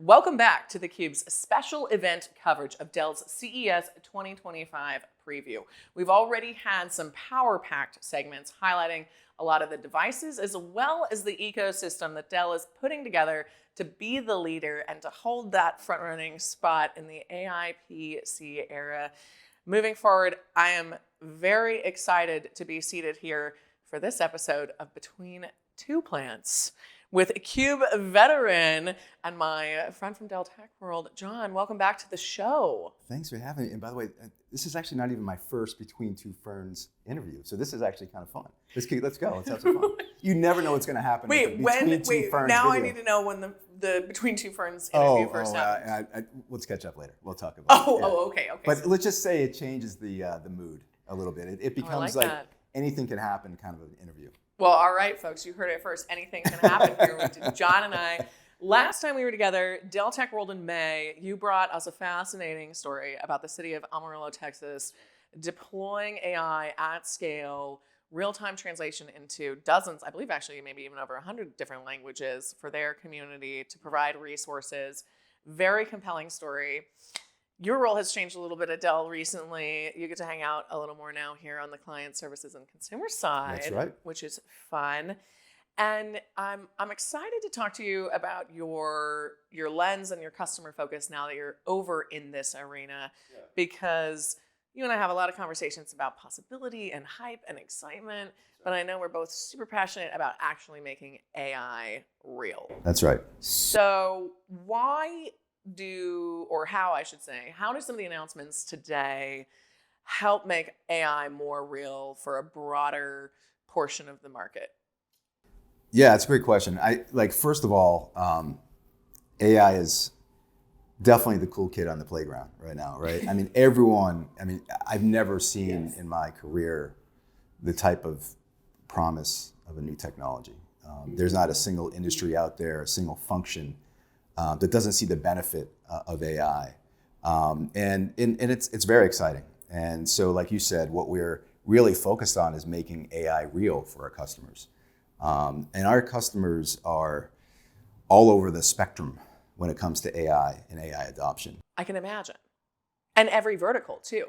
Welcome back to theCUBE's special event coverage of Dell's CES 2025 preview. We've already had some power-packed segments highlighting a lot of the devices as well as the ecosystem that Dell is putting together to be the leader and to hold that front-running spot in the AI PC era. Moving forward, I am very excited to be seated here for this episode of Between Two Plants with a CUBE veteran and my friend from Dell Tech World, Jon. Welcome back to the show. Thanks for having me. And by the way, this is actually not even my first Between Two Ferns interview, so this is actually kind of fun. Let's go. Let's have some fun. You never know what's going to happen. Now video. I need to know when the Between Two Ferns interview first happens. Let's catch up later. We'll talk about it. Okay. But let's just say it changes the mood a little bit. It becomes like anything can happen kind of an interview. Well, all right, folks, you heard it first. Anything can happen here with Jon and I. Last time we were together, Dell Tech World in May, you brought us a fascinating story about the city of Amarillo, Texas, deploying AI at scale, real-time translation into dozens, I believe actually maybe even over 100 different languages for their community to provide resources. Very compelling story. Your role has changed a little bit at Dell recently. You get to hang out a little more now here on the client services and consumer side, That's right. Which is fun. And I'm excited to talk to you about your lens and your customer focus now that you're over in this arena, because you and I have a lot of conversations about possibility and hype and excitement, but I know we're both super passionate about actually making AI real. That's right. So how do some of the announcements today help make AI more real for a broader portion of the market? Yeah, it's a great question. First of all, AI is definitely the cool kid on the playground right now, right? I've never seen in my career the type of promise of a new technology. There's not a single industry out there, a single function that doesn't see the benefit of AI. And it's very exciting. And so, like you said, what we're really focused on is making AI real for our customers. And our customers are all over the spectrum when it comes to AI and AI adoption. I can imagine. And every vertical too.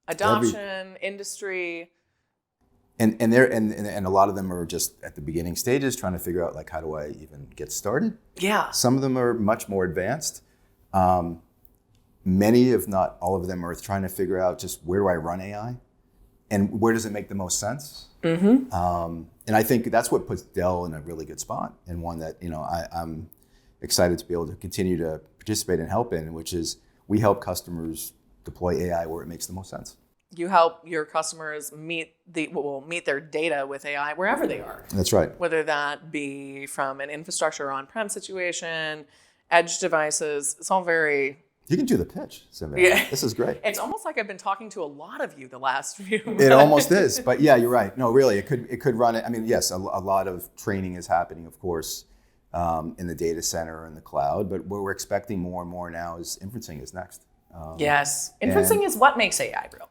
Adoption, industry. And a lot of them are just at the beginning stages trying to figure out, how do I even get started? Yeah. Some of them are much more advanced. Many, if not all of them, are trying to figure out just where do I run AI and where does it make the most sense? Mm-hmm. And I think that's what puts Dell in a really good spot, and one that I'm excited to be able to continue to participate and help in, which is we help customers deploy AI where it makes the most sense. You help your customers meet their data with AI wherever they are. That's right. Whether that be from an infrastructure on-prem situation, edge devices, it's all very... You can do the pitch, Savannah. Yeah. This is great. It's almost like I've been talking to a lot of you the last few months. It almost is, but yeah, you're right. No, really, it could run it. Yes, a lot of training is happening, of course, in the data center and the cloud, but what we're expecting more and more now is inferencing is next. Yes, inferencing is what makes AI real,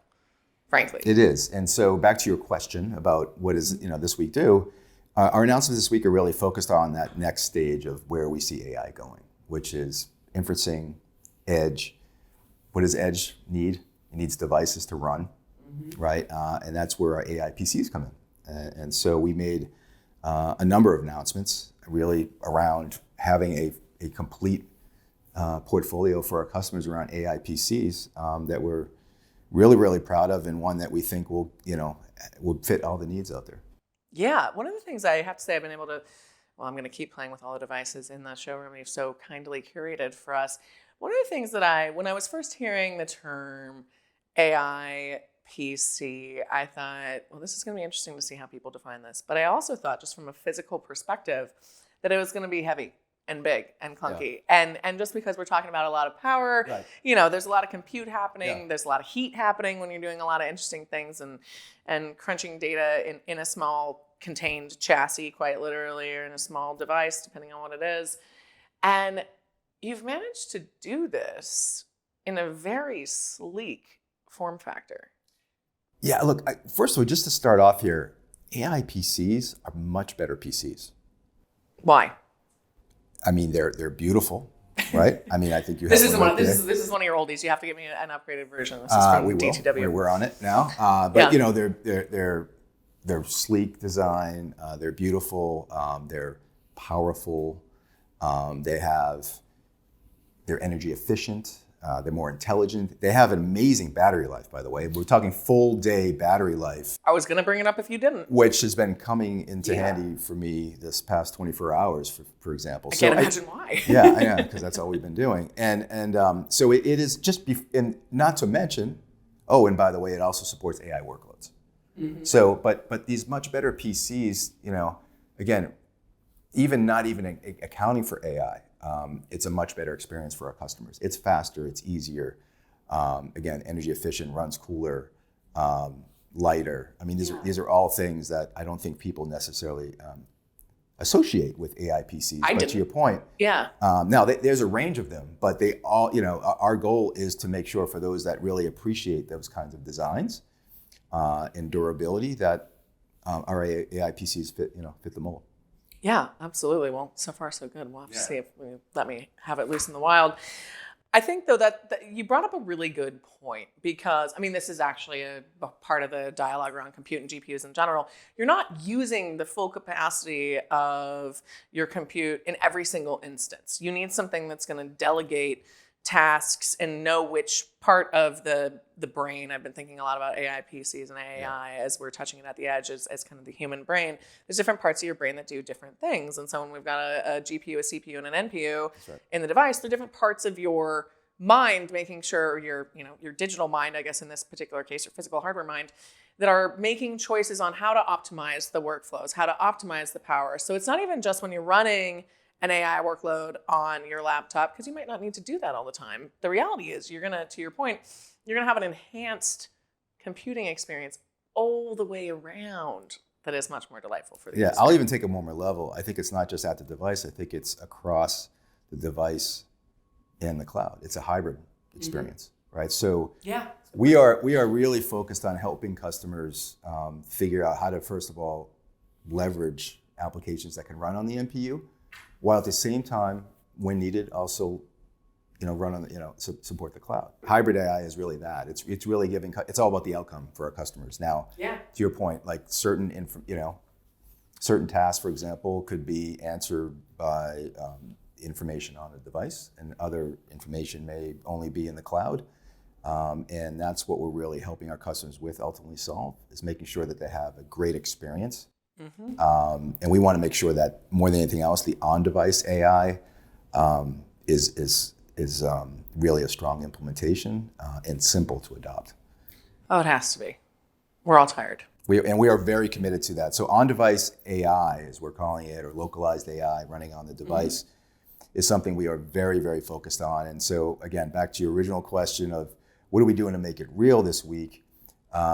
frankly. It is, and so back to your question about what does this week do, our announcements this week are really focused on that next stage of where we see AI going, which is inferencing, edge. What does edge need? It needs devices to run, right? And that's where our AI PCs come in. And so we made a number of announcements really around having a complete portfolio for our customers around AI PCs that we're really, really proud of, and one that we think will fit all the needs out there. Yeah, one of the things I have to say I'm going to keep playing with all the devices in the showroom you've so kindly curated for us. One of the things that when I was first hearing the term AI PC, I thought, well, this is going to be interesting to see how people define this. But I also thought, just from a physical perspective, that it was going to be heavy and big and clunky. Yeah. And just because we're talking about a lot of power, right. There's a lot of compute happening. Yeah. There's a lot of heat happening when you're doing a lot of interesting things and crunching data in a small contained chassis, quite literally, or in a small device, depending on what it is. And you've managed to do this in a very sleek form factor. Yeah, look, first of all, just to start off here, AI PCs are much better PCs. Why? They're beautiful. right? I mean, I think you have This isn't one one. right This there. is one of your oldies. You have to give me an upgraded version. This is from We will. DTW. We're on it now. But you know, they're sleek design. They're beautiful. They're powerful. They're energy efficient. They're more intelligent. They have an amazing battery life, by the way. We're talking full day battery life, I was going to bring it up if you didn't. which has been coming into handy for me this past 24 hours, for example. I can't imagine why. Yeah, I know, because that's all we've been doing. And so it is just, and not to mention, oh, and by the way, it also supports AI workloads. Mm-hmm. So, but these much better PCs, you know, again, not even accounting for AI, it's a much better experience for our customers. It's faster, it's easier. Again, energy efficient, runs cooler, lighter. I mean, these are all things that I don't think people necessarily associate with AI PCs. But to your point, now there's a range of them, but they all, you know, our goal is to make sure for those that really appreciate those kinds of designs and durability that our AI PCs fit the mold. Yeah, absolutely. Well, so far so good. We'll have to see if we let me have it loose in the wild. I think, though, that you brought up a really good point because, I mean, this is actually a part of the dialogue around compute and GPUs in general. You're not using the full capacity of your compute in every single instance. You need something that's going to delegate tasks and know which part of the brain. I've been thinking a lot about AI PCs and AI as we're touching it at the edge as kind of the human brain. There's different parts of your brain that do different things. And so when we've got a GPU, a CPU, and an NPU in the device, they're different parts of your mind, making sure your digital mind, I guess in this particular case, your physical hardware mind, that are making choices on how to optimize the workflows, how to optimize the power. So it's not even just when you're running an AI workload on your laptop, because you might not need to do that all the time. The reality is you're gonna, to your point, you're gonna have an enhanced computing experience all the way around that is much more delightful for the user. I'll even take it one more level. I think it's not just at the device. I think it's across the device and the cloud. It's a hybrid experience, right? So we are really focused on helping customers figure out how to, first of all, leverage applications that can run on the NPU, while at the same time, when needed, also, run on support the cloud. Hybrid AI is really that. It's really giving. It's all about the outcome for our customers. Now, to your point, like certain tasks, for example, could be answered by information on a device, and other information may only be in the cloud. And that's what we're really helping our customers with ultimately solve, is making sure that they have a great experience. Mm-hmm. And we want to make sure that more than anything else, the on-device AI is really a strong implementation and simple to adopt. Oh, it has to be. We're all tired. We are very committed to that. So on-device AI, as we're calling it, or localized AI running on the device, is something we are very, very focused on. And so again, back to your original question of what are we doing to make it real this week?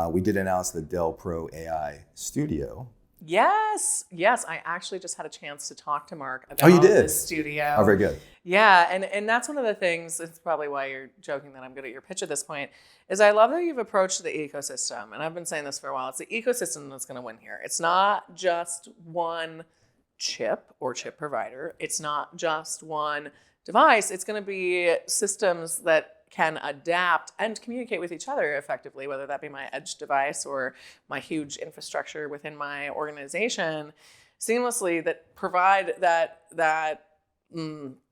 We did announce the Dell Pro AI Studio. Yes. I actually just had a chance to talk to Mark about the studio. Oh, very good. Yeah, and that's one of the things, it's probably why you're joking that I'm good at your pitch at this point, is I love that you've approached the ecosystem. And I've been saying this for a while. It's the ecosystem that's going to win here. It's not just one chip or chip provider. It's not just one device. It's going to be systems that can adapt and communicate with each other effectively, whether that be my edge device or my huge infrastructure within my organization, seamlessly, that provide that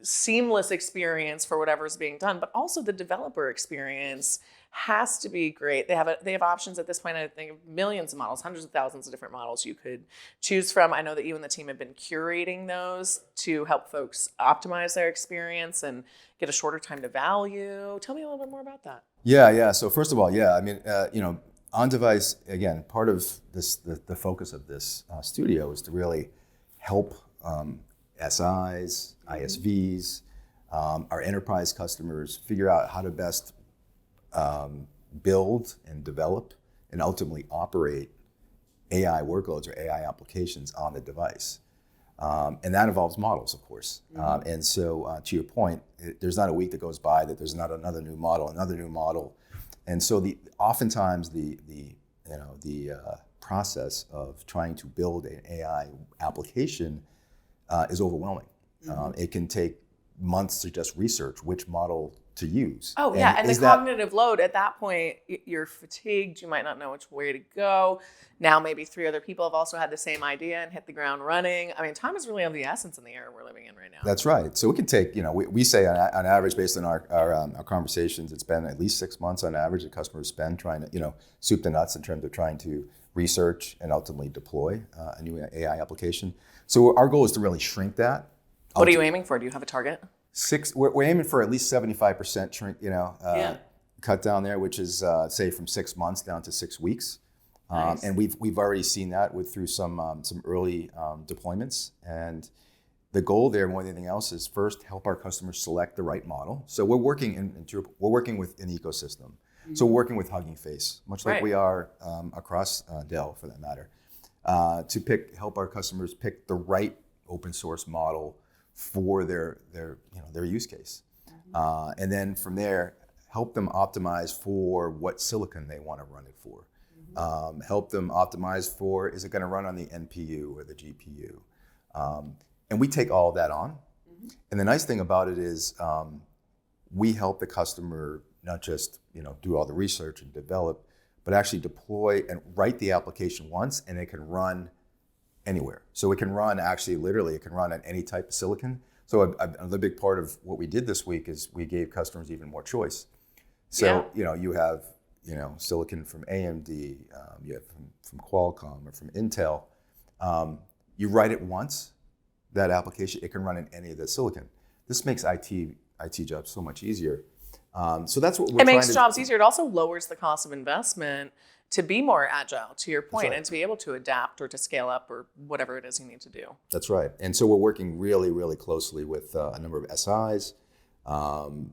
seamless experience for whatever's being done. But also the developer experience has to be great. They have options at this point. I think millions of models, hundreds of thousands of different models you could choose from. I know that you and the team have been curating those to help folks optimize their experience and get a shorter time to value. Tell me a little bit more about that. Yeah. So first of all, I mean, on-device, again, part of this, the focus of this studio is to really help SIs, ISVs, our enterprise customers figure out how to best build and develop and ultimately operate AI workloads or AI applications on the device. And that involves models, of course. And so to your point, there's not a week that goes by that there's not another new model. And so oftentimes the process of trying to build an AI application is overwhelming. It can take months to just research which model to use. Oh, yeah. And the cognitive load at that point, you're fatigued. You might not know which way to go. Now, maybe 3 other people have also had the same idea and hit the ground running. I mean, time is really of the essence in the era we're living in right now. That's right. So we can take, we say on average, based on our conversations, it's been at least 6 months on average that customers spend trying to, soup the nuts in terms of trying to research and ultimately deploy a new AI application. So our goal is to really shrink that. What are you aiming for? Do you have a target? We're aiming for at least 75% shrink, cut down there, which is say from 6 months down to 6 weeks. Nice. And we've already seen that through some early deployments. And the goal there more than anything else is first help our customers select the right model. So we're working we're working with an ecosystem. Mm-hmm. So we're working with Hugging Face, much like we are across Dell for that matter, to help our customers pick the right open source model for their use case. Mm-hmm. And then from there, help them optimize for what silicon they want to run it for. Mm-hmm. Help them optimize for, is it going to run on the NPU or the GPU? And we take all of that on. Mm-hmm. And the nice thing about it is we help the customer not just do all the research and develop, but actually deploy and write the application once, and it can run anywhere. So it can run literally, it can run on any type of silicon. So the big part of what we did this week is we gave customers even more choice. So, you have, silicon from AMD, you have from Qualcomm or from Intel. You write it once, that application, it can run in any of the silicon. This makes IT jobs so much easier. So that's what we're trying to do. It makes jobs easier. It also lowers the cost of investment to be more agile, to your point, right, and to be able to adapt or to scale up or whatever it is you need to do. That's right. And so we're working really, really closely with a number of SIs, and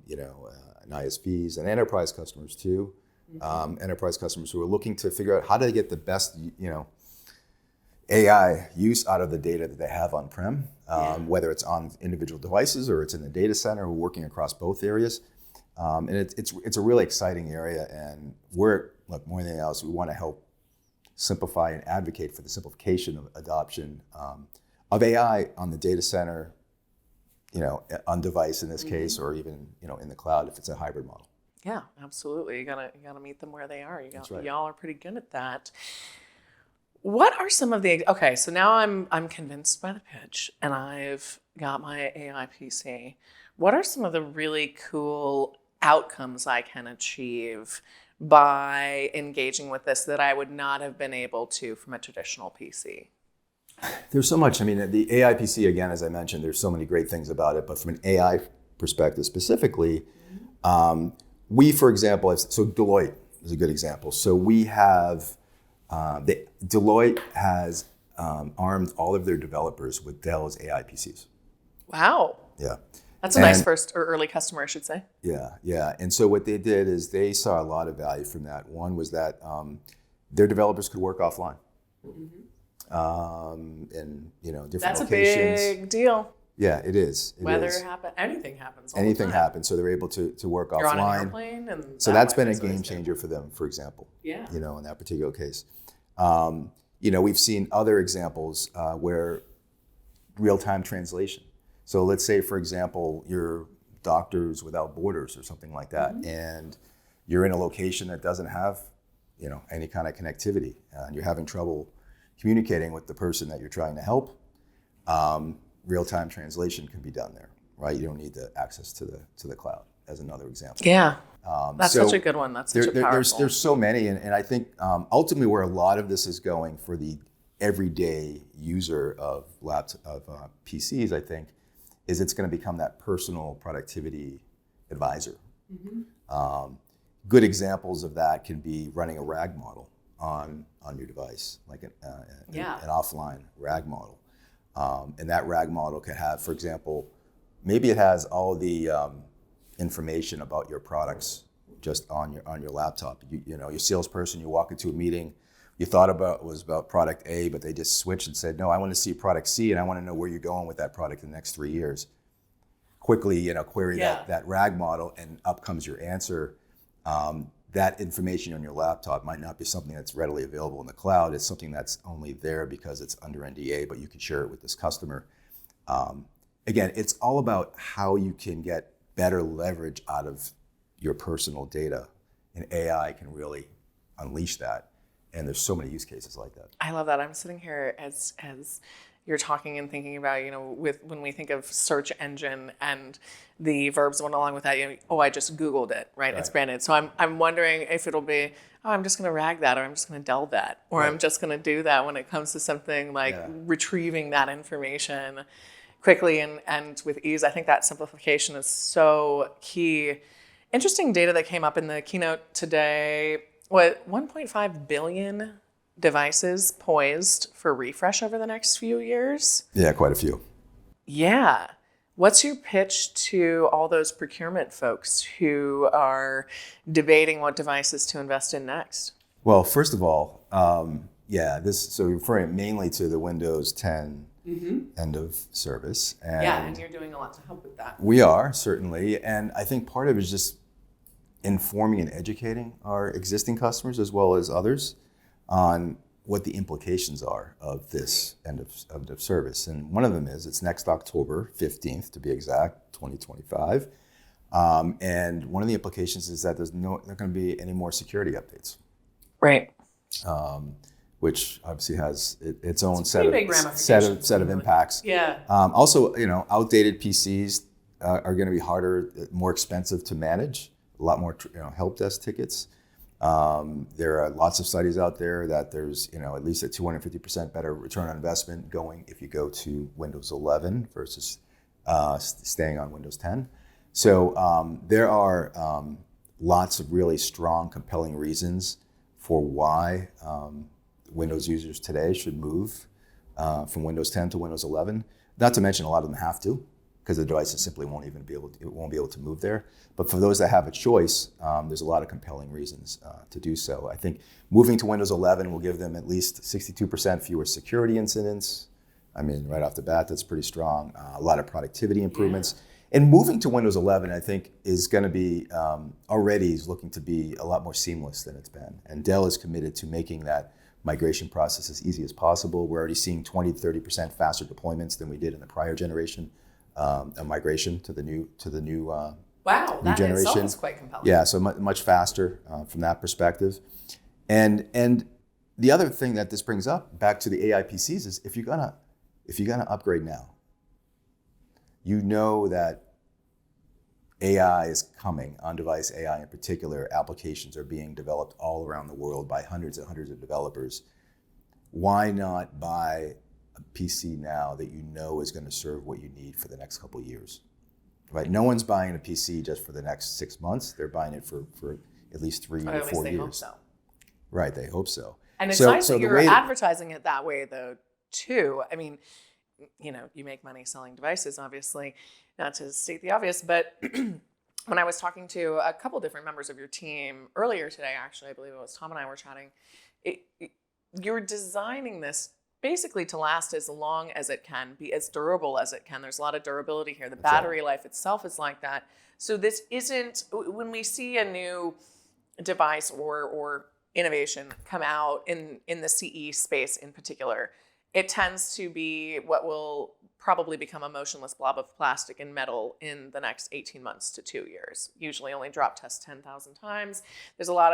ISPs and enterprise customers too. Mm-hmm. Enterprise customers who are looking to figure out how to get the best, AI use out of the data that they have on-prem, whether it's on individual devices or it's in the data center. We're working across both areas. And it's a really exciting area, and look, more than anything else, we want to help simplify and advocate for the simplification of adoption of AI on the data center, on device in this mm-hmm. case, or even in the cloud if it's a hybrid model. Yeah, absolutely. You gotta meet them where they are. That's right. Y'all are pretty good at that. What are some of the so now I'm convinced by the pitch, and I've got my AI PC. What are some of the really cool outcomes I can achieve by engaging with this that I would not have been able to from a traditional PC? There's so much. I mean, the AI PC, again, as I mentioned, there's so many great things about it. But from an AI perspective specifically, we, for example, so Deloitte is a good example. So we have, Deloitte has armed all of their developers with Dell's AI PCs. Wow. Yeah. That's a nice first or early customer, I should say. Yeah. And so what they did is they saw a lot of value from that. One was that their developers could work offline. Mm-hmm. In different That's locations. That's a big deal. Yeah, it is. Weather happens. Anything happens. Anything happens. So they're able to work You're offline. On an airplane, and so that's been a game changer for them, for example. Yeah. In that particular case. We've seen other examples where real-time translation. So let's say, for example, you're Doctors Without Borders or something like that, mm-hmm. and you're in a location that doesn't have, any kind of connectivity, and you're having trouble communicating with the person that you're trying to help. Real-time translation can be done there, right? You don't need the access to the cloud, as another example. Yeah, that's such a good one. That's such a powerful. There's so many, and I think ultimately where a lot of this is going for the everyday user of PCs, I think, is it's going to become that personal productivity advisor. Mm-hmm. Good examples of that can be running a RAG model on your device, like an offline RAG model. And that RAG model could have, for example, maybe it has all the information about your products just on your laptop. Your salesperson, you walk into a meeting, you thought it was about product A, but they just switched and said, no, I want to see product C, and I want to know where you're going with that product in the next 3 years. Quickly, query that RAG model, and up comes your answer. That information on your laptop might not be something that's readily available in the cloud. It's something that's only there because it's under NDA, but you can share it with this customer. And again, it's all about how you can get better leverage out of your personal data, and AI can really unleash that. And there's so many use cases like that. I love that. I'm sitting here as you're talking and thinking about, with when we think of search engine and the verbs that went along with that, I just Googled it, right? It's branded. So I'm wondering if it'll be, I'm just going to rag that, or I'm just going to Dell that, or I'm just going to do that when it comes to something like retrieving that information quickly and with ease. I think that simplification is so key. Interesting data that came up in the keynote today. 1.5 billion devices poised for refresh over the next few years? Yeah, quite a few. Yeah. What's your pitch to all those procurement folks who are debating what devices to invest in next? Well, first of all, so you're referring mainly to the Windows 10 end of service. And you're doing a lot to help with that. We are, certainly. And I think part of it is just informing and educating our existing customers as well as others on what the implications are of this end of service. And one of them is it's next October 15th, to be exact, 2025. And one of the implications is that there's not going to be any more security updates. Right. Which obviously has its own set of impacts. Yeah. Also, outdated PCs are going to be harder, more expensive to manage. A lot more help desk tickets. There are lots of studies out there that there's at least a 250% better return on investment going if you go to Windows 11 versus staying on Windows 10. So there are lots of really strong, compelling reasons for why Windows users today should move from Windows 10 to Windows 11. Not to mention a lot of them have to, because the devices simply won't be able to move there. But for those that have a choice, there's a lot of compelling reasons to do so. I think moving to Windows 11 will give them at least 62% fewer security incidents. I mean, right off the bat, that's pretty strong. A lot of productivity improvements. Yeah. And moving to Windows 11, I think, is going to be, already is looking to be a lot more seamless than it's been. And Dell is committed to making that migration process as easy as possible. We're already seeing 20 to 30% faster deployments than we did in the prior generation. A migration to the new wow, that generation. Itself is quite compelling. Yeah, so much faster from that perspective. And the other thing that this brings up back to the AI PCs is if you're gonna upgrade now, that AI is coming, on-device AI in particular. Applications are being developed all around the world by hundreds and hundreds of developers. Why not buy a PC now that is going to serve what you need for the next couple of years, right? No one's buying a PC just for the next 6 months. They're buying it for at least 3 or 4 years. Hope so. Right, they hope so. And it's nice that you're advertising it that way, though, too. I mean, you make money selling devices, obviously, not to state the obvious, but when I was talking to a couple different members of your team earlier today, actually, I believe it was Tom and I were chatting, you're designing this basically to last as long as it can, be as durable as it can. There's a lot of durability here. The battery life itself is like that. So this isn't, when we see a new device or innovation come out in the CE space in particular, it tends to be what will probably become a motionless blob of plastic and metal in the next 18 months to 2 years. Usually only drop test 10,000 times. There's a lot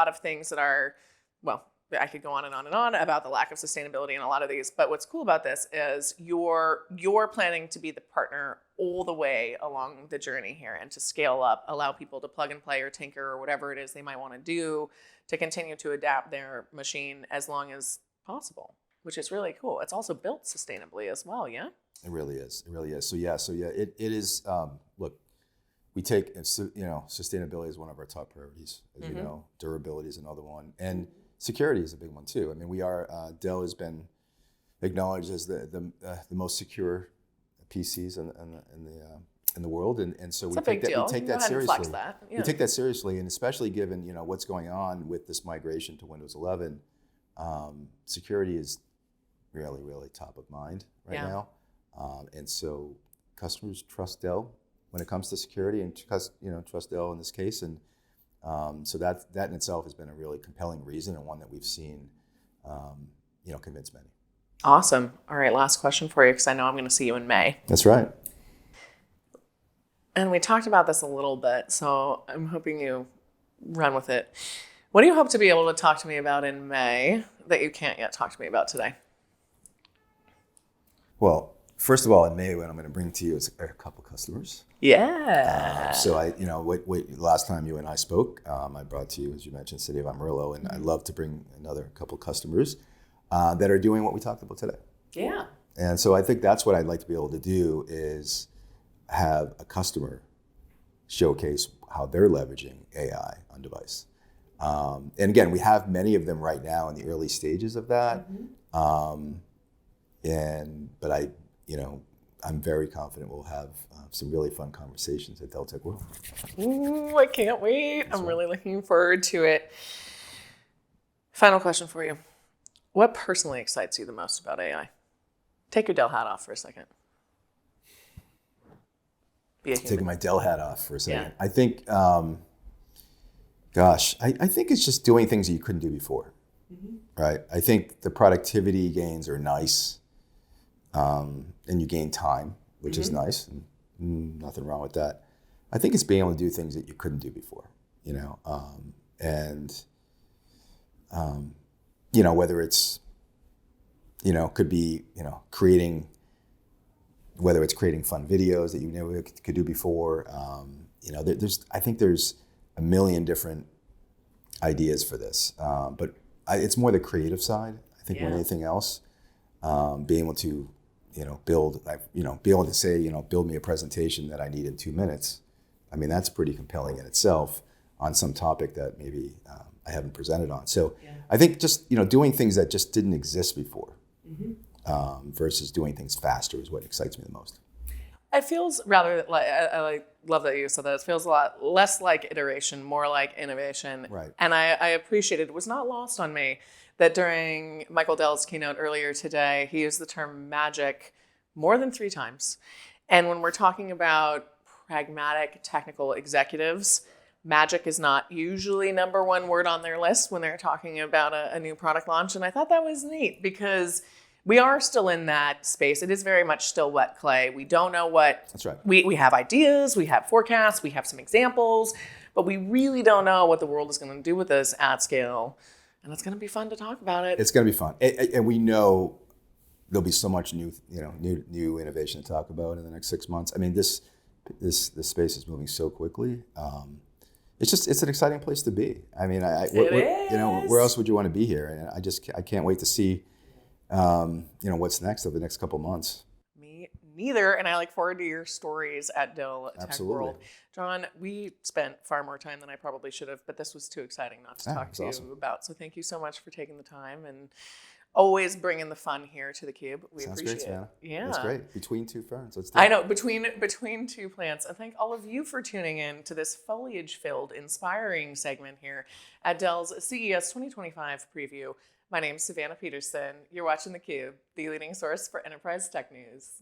of things that are, well, I could go on and on and on about the lack of sustainability in a lot of these, but what's cool about this is you're planning to be the partner all the way along the journey here and to scale up, allow people to plug and play or tinker or whatever it is they might want to do to continue to adapt their machine as long as possible, which is really cool. It's also built sustainably as well, yeah? It really is. So it is, look, we take, sustainability is one of our top priorities. As you know, durability is another one. And security is a big one too. I mean, Dell has been acknowledged as the most secure PCs in the world, and so we take that seriously. We take that seriously, and especially given what's going on with this migration to Windows 11, security is really, really top of mind right now, and so customers trust Dell when it comes to security, and trust Dell in this case, and so that in itself has been a really compelling reason, and one that we've seen, convince many. Awesome. All right, last question for you, because I know I'm going to see you in May. That's right. And we talked about this a little bit, so I'm hoping you run with it. What do you hope to be able to talk to me about in May that you can't yet talk to me about today? Well, first of all, in May, what I'm going to bring to you is a couple customers. Yeah. So last time you and I spoke, I brought to you, as you mentioned, City of Amarillo, and I'd love to bring another couple customers that are doing what we talked about today. Yeah. And so I think that's what I'd like to be able to do is have a customer showcase how they're leveraging AI on device. And again, we have many of them right now in the early stages of that. But I'm very confident we'll have some really fun conversations at Dell Tech World. Ooh, I can't wait. I'm really looking forward to it. Final question for you. What personally excites you the most about AI? Take your Dell hat off for a second. Be a human. Taking my Dell hat off for a second. Yeah. I think, I think it's just doing things that you couldn't do before, right? I think the productivity gains are nice, and you gain time, which is nice, and nothing wrong with that. I think it's being able to do things that you couldn't do before, whether it's, could be, creating, whether it's creating fun videos that you never could do before. I think there's a million different ideas for this, but it's more the creative side, I think, more than anything else. Being able to, be able to say, build me a presentation that I need in 2 minutes. I mean, that's pretty compelling in itself on some topic that maybe I haven't presented on. So I think just, doing things that just didn't exist before versus doing things faster is what excites me the most. It feels rather like, I love that you said that. It feels a lot less like iteration, more like innovation. Right. And I appreciate it. It was not lost on me that during Michael Dell's keynote earlier today, he used the term magic more than 3 times. And when we're talking about pragmatic technical executives, magic is not usually number 1 word on their list when they're talking about a new product launch. And I thought that was neat because we are still in that space. It is very much still wet clay. We don't know what. That's right. We have ideas, we have forecasts, we have some examples, but we really don't know what the world is going to do with this at scale. And it's going to be fun to talk about it. It's going to be fun. And we know there'll be so much new innovation to talk about in the next 6 months. I mean, this space is moving so quickly. It's an exciting place to be. I mean, where else would you want to be here? And I can't wait to see what's next over the next couple months. Me neither, and I look forward to your stories at Dell Tech World. Jon, we spent far more time than I probably should have, but this was too exciting not to talk to you about. So thank you so much for taking the time and always bringing the fun here to theCUBE. We Sounds appreciate great, it. Savannah. Yeah, that's great. Between 2 ferns, let's do it. I know, between 2 plants. And thank all of you for tuning in to this foliage-filled, inspiring segment here at Dell's CES 2025 preview. My name is Savannah Peterson. You're watching theCUBE, the leading source for enterprise tech news.